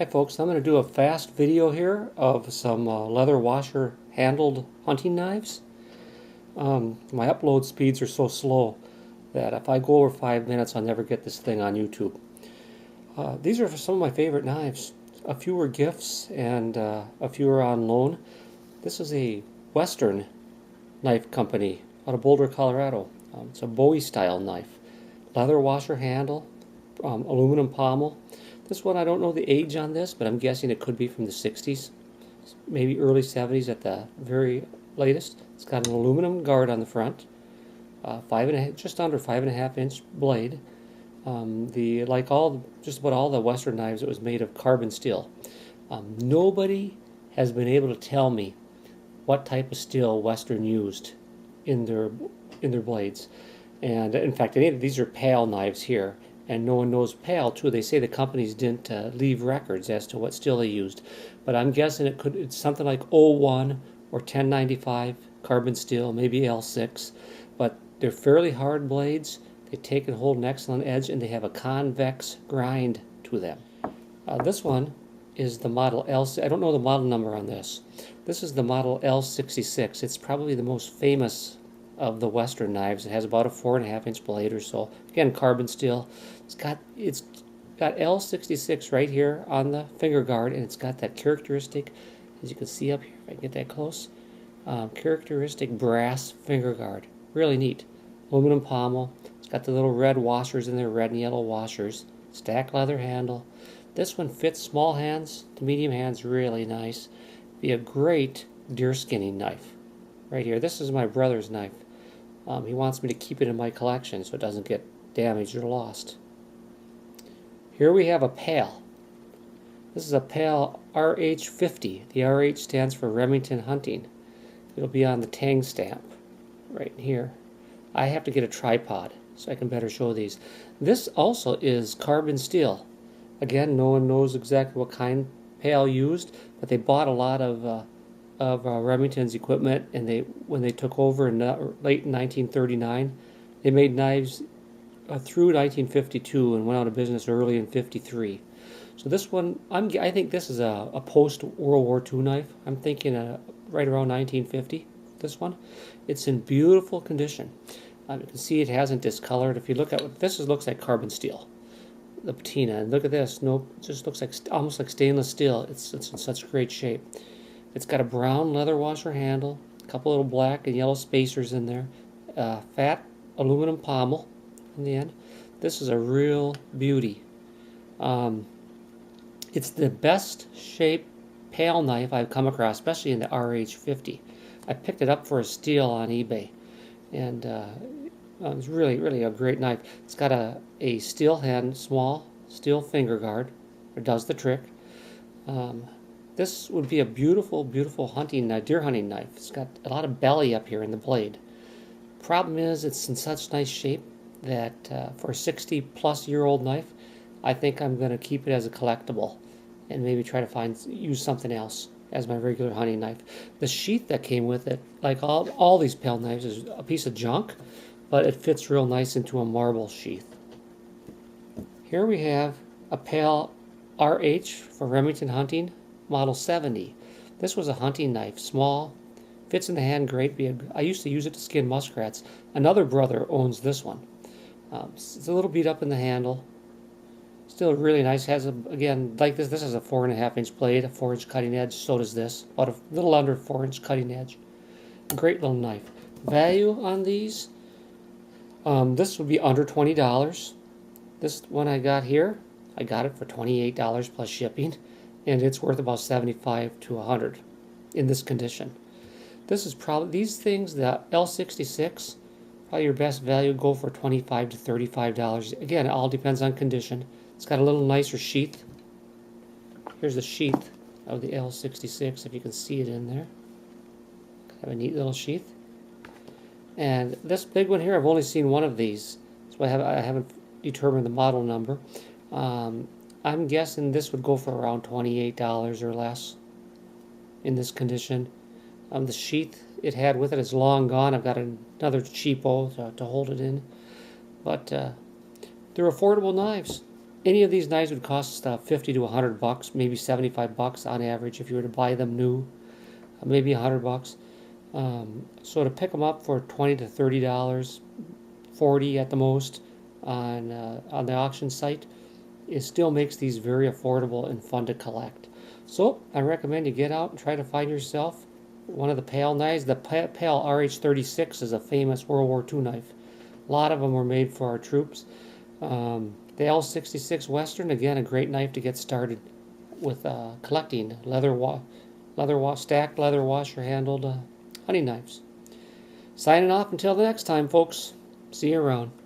Hi folks, I'm going to do a fast video here of some leather washer handled hunting knives. My upload speeds are so slow that if I go over 5 minutes I'll never get this thing on YouTube. These are some of my favorite knives. A few were gifts and a few are on loan. This is a Western knife company out of Boulder, Colorado. It's a Bowie style knife. Leather washer handle, aluminum pommel. This one, I don't know the age on this, but I'm guessing it could be from the 60s, maybe early 70s at the very latest. It's got an aluminum guard on the front, just under 5.5-inch blade. Just about all the Western knives, it was made of carbon steel. Nobody has been able to tell me what type of steel Western used in their blades. And in fact, these are PAL knives here. And no one knows PAL too. They say the companies didn't leave records as to what steel they used, but I'm guessing it's something like 01 or 1095 carbon steel, maybe L6. But they're fairly hard blades. They take and hold an excellent edge, and they have a convex grind to them. This one is the model L. I don't know the model number on this. This is the model L66. It's probably the most famous of the Western knives. It has about a 4.5-inch blade or so. Again, carbon steel. It's got L66 right here on the finger guard, and it's got that characteristic, as you can see up here, if I can get that close, characteristic brass finger guard. Really neat. Aluminum pommel. It's got the little red washers in there, red and yellow washers. Stack leather handle. This one fits small hands to medium hands really nice. Be a great deer skinning knife. Right here. This is my brother's knife. He wants me to keep it in my collection so it doesn't get damaged or lost. Here we have a PAL. This is a PAL RH50. The RH stands for Remington Hunting. It'll be on the Tang stamp right here. I have to get a tripod so I can better show these. This also is carbon steel. Again, no one knows exactly what kind PAL used, but they bought a lot of Remington's equipment, and when they took over in late 1939, they made knives through 1952 and went out of business early in 53. So this one, I think this is a post-World War II knife. I'm thinking right around 1950, this one. It's in beautiful condition. You can see it hasn't discolored. If you look at what this looks like carbon steel, the patina, and look at this. Nope, it just looks like almost like stainless steel. It's in such great shape. It's got a brown leather washer handle, a couple little black and yellow spacers in there, fat aluminum pommel in the end. This is a real beauty. It's the best shaped PAL knife I've come across, especially in the RH50. I picked it up for a steal on eBay, and it's really a great knife. It's got a steel hand, small steel finger guard. It does the trick. This would be a beautiful, beautiful deer hunting knife. It's got a lot of belly up here in the blade. Problem is, it's in such nice shape that for a 60-plus-year-old knife, I think I'm going to keep it as a collectible and maybe try to use something else as my regular hunting knife. The sheath that came with it, like all these PAL knives, is a piece of junk, but it fits real nice into a marble sheath. Here we have a PAL RH for Remington Hunting, Model 70. This was a hunting knife, small, fits in the hand great. I used to use it to skin muskrats. Another brother owns this one. It's a little beat up in the handle. Still really nice. Has again, like this has a 4.5-inch blade, a 4-inch cutting edge. So does this, about a little under 4-inch cutting edge. Great little knife. Value on these, this would be under $20. This one I got here, I got it for $28 plus shipping, and it's worth about $75 to $100 in this condition. This is probably, these things, the L66, probably your best value, go for $25 to $35. Again, it all depends on condition. It's got a little nicer sheath. Here's the sheath of the L66, if you can see it in there. Kind of a neat little sheath. And this big one here, I've only seen one of these, so I haven't determined the model number. I'm guessing this would go for around $28 or less in this condition. The sheath it had with it is long gone. I've got another cheapo to hold it in. But they're affordable knives. Any of these knives would cost 50 to 100 bucks, maybe 75 bucks on average if you were to buy them new, maybe 100 bucks. So to pick them up for $20 to $30, 40 at the most on the auction site, it still makes these very affordable and fun to collect. So I recommend you get out and try to find yourself one of the PAL knives. The PAL RH-36 is a famous World War II knife. A lot of them were made for our troops. The L66 Western, again, a great knife to get started with collecting stacked leather washer handled hunting knives. Signing off until the next time, folks. See you around.